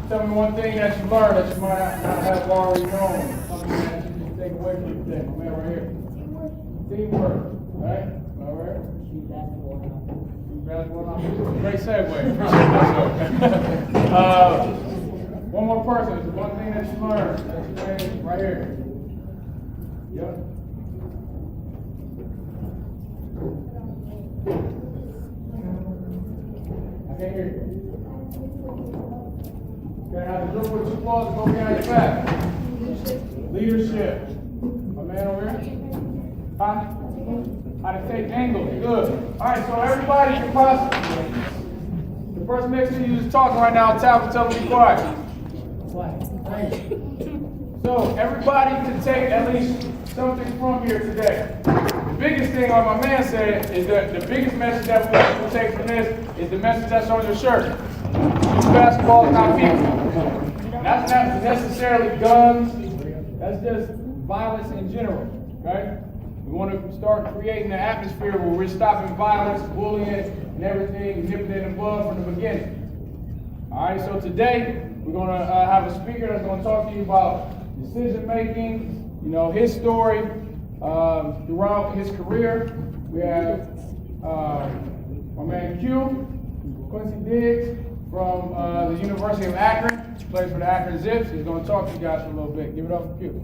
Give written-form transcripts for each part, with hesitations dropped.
Tell me one thing that you learned that you might not have already known. Something that you can take away from today. My man right here. Teamwork. Right? All right. Basketball. Great segue. Appreciate that. One more person. It's one thing that you learned. That's right here. Yep. I can't hear you. Okay, how to dribble with two balls and go behind your back. Leadership. My man over here. Huh? How to take angles. Good. All right, so everybody can possibly. The person next to you is talking right now. Tell them to be quiet. So everybody can take at least something from here today. The biggest thing, like my man said, is that the biggest message that we will take from this is the message that's on your shirt. Use basketball is not people. That's not necessarily guns. That's just violence in general, right? We want to start creating an atmosphere where we're stopping violence, bullying, and everything, nipping it in the bud from the beginning. All right, so today we're going to have a speaker that's going to talk to you about decision making, his story throughout his career. We have my man Quincy Diggs from the University of Akron, plays for the Akron Zips. He's going to talk to you guys for a little bit. Give it up for Q.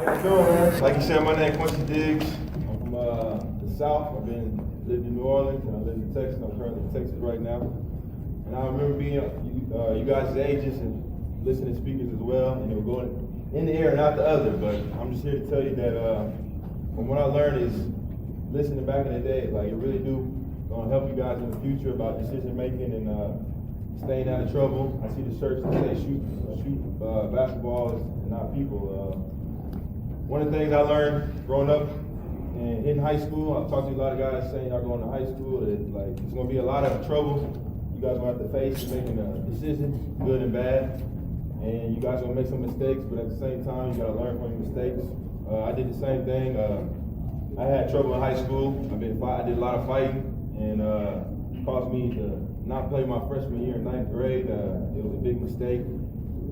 How you doing, man? Like you said, my name is Quincy Diggs. I'm from the South. I've lived in New Orleans and I live in Texas. I'm currently in Texas right now. And I remember being you guys' ages and listening to speakers as well. And they were going in the air and out the other. But I'm just here to tell you that from what I learned is listening back in the day, like it really do help you guys in the future about decision making and staying out of trouble. I see the shirts that say shoot basketball and not people. One of the things I learned growing up and in high school, I've talked to a lot of guys saying y'all going to high school that like it's going to be a lot of trouble you guys going to have to face making decisions, good and bad. And you guys are going to make some mistakes, but at the same time, you got to learn from your mistakes. I did the same thing. I had trouble in high school. I did a lot of fighting, and it caused me to not play my freshman year in 9th grade. It was a big mistake.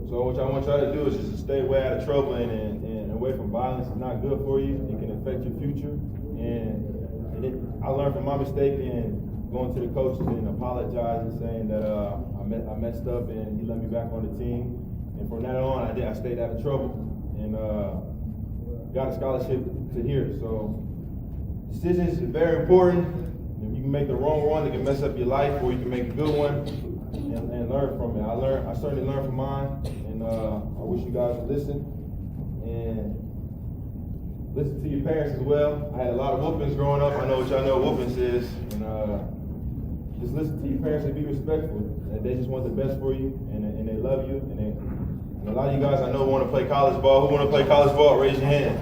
So what I want y'all to do is just to stay way out of trouble and away from violence. It's not good for you. It can affect your future. And I learned from my mistake and going to the coaches and apologizing, saying that I messed up and he let me back on the team. And from that on, I stayed out of trouble and got a scholarship to here. So decisions is very important. If you can make the wrong one, it can mess up your life, or you can make a good one and learn from it. I certainly learned from mine, and I wish you guys would listen and listen to your parents as well. I had a lot of whoopings growing up. I know what y'all know what whoopings is, and just listen to your parents and be respectful. And they just want the best for you, and they love you. And a lot of you guys I know want to play college ball. Who want to play college ball? Raise your hand.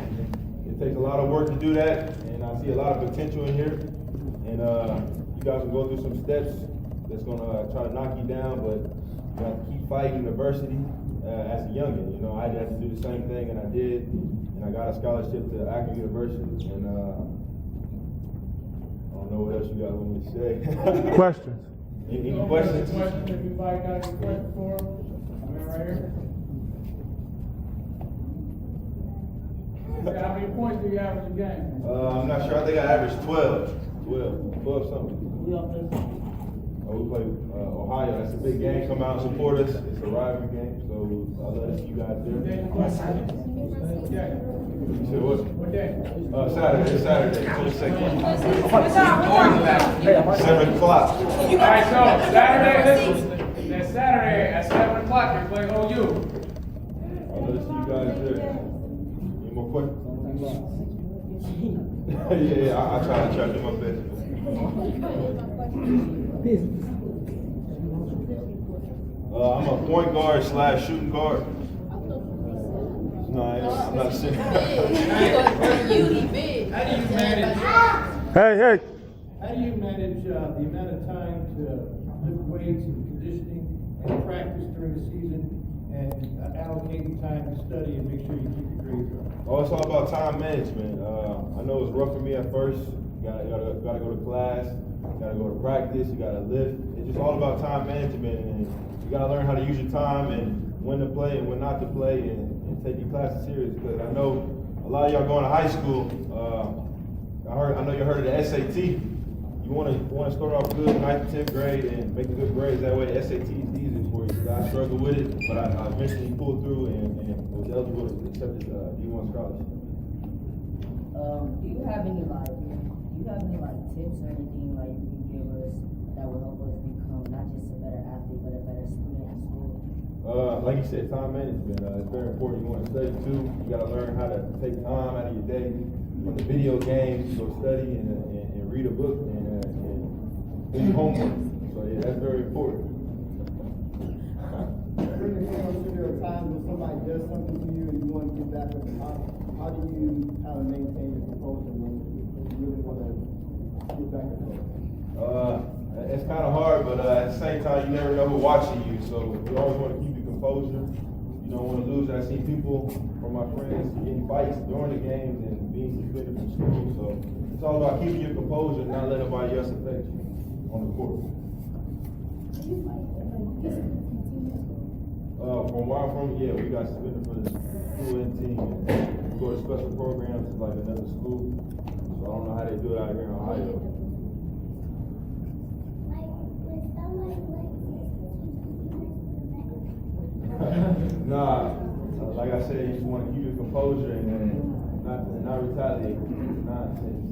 It takes a lot of work to do that, and I see a lot of potential in here. And you guys will go through some steps that's going to try to knock you down, but you have to keep fighting adversity as a youngin'. I had to do the same thing, and I did. And I got a scholarship to Akron University. And I don't know what else you guys want me to say. Questions? Any questions? Everybody got any questions for him? I'm right here. How many points do you average a game? I'm not sure. I think I averaged 12 something. We play Ohio. That's a big game. Come out and support us. It's a rivalry game, so I'll let us you guys there. What day? You said what? What day? Saturday, 22nd. 7 o'clock. All right, so Saturday at 7 o'clock, you play OU. I'll let us see you guys there. Any more questions? yeah, I try to do my best. I'm a point guard / shooting guard. No, I'm not sitting. How do you manage? Hey. How do you manage the amount of time to lift weights and conditioning and practice during the season and allocate time to study and make sure you keep your grades up? Oh, it's all about time management. I know it was rough for me at first. Gotta go to class, gotta go to practice, you gotta lift. It's just all about time management, and you gotta learn how to use your time and when to play and when not to play, and take your classes serious. Because I know a lot of y'all going to high school. I know you heard of the SAT. You want to start off good, 9th, 10th grade, and make good grades. That way, the SAT is easy for you. I struggled with it, but I eventually pulled through and was eligible to accept this D1 scholarship. Do you have any tips or anything like you can give us that will help us become not just a better athlete but a better student at school? Like you said, time management. It's very important. You want to study too. You got to learn how to take time out of your day from the video games to go study and read a book and do your homework. So yeah, that's very important. During the game, I'm sure there are times when somebody does something to you and you want to get back at the top. How do you kind of maintain your composure when you really want to get back at them? It's kind of hard, but at the same time, you never know who's watching you. So you always want to keep your composure. You don't want to lose. I see people from my friends getting fights during the games and being suspended from school. So it's all about keeping your composure and not letting nobody else affect you on the court. From where I'm from, yeah, we got suspended for the school and team. We go to special programs like another school. So I don't know how they do it out here in Ohio. Nah, like I said, you just want to keep your composure and not retaliate. Nonsense.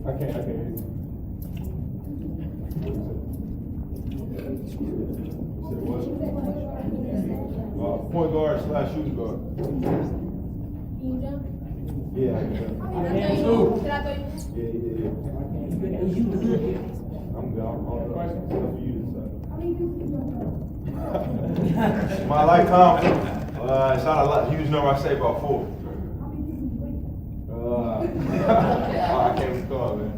I can't hear you. Point guard / shooting guard. Yeah, I can jump. Yeah. I'm good. I'm on the stuff for you to decide. My lifetime, it's not a lot. Huge number. I say about 4. I can't recall, man.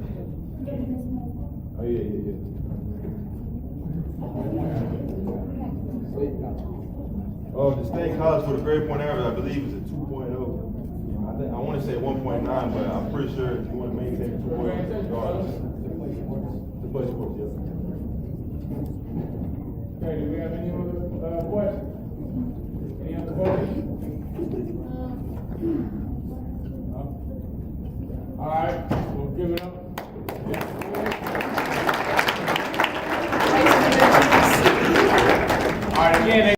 Oh yeah. Oh, the state college for the grade point average, I believe, is a 2.0. I want to say 1.9, but I'm pretty sure if you want to maintain a 2.0, regardless, the play sports, yeah. Okay, do we have any other questions? Any other questions? All right, we'll give it up. All right, again,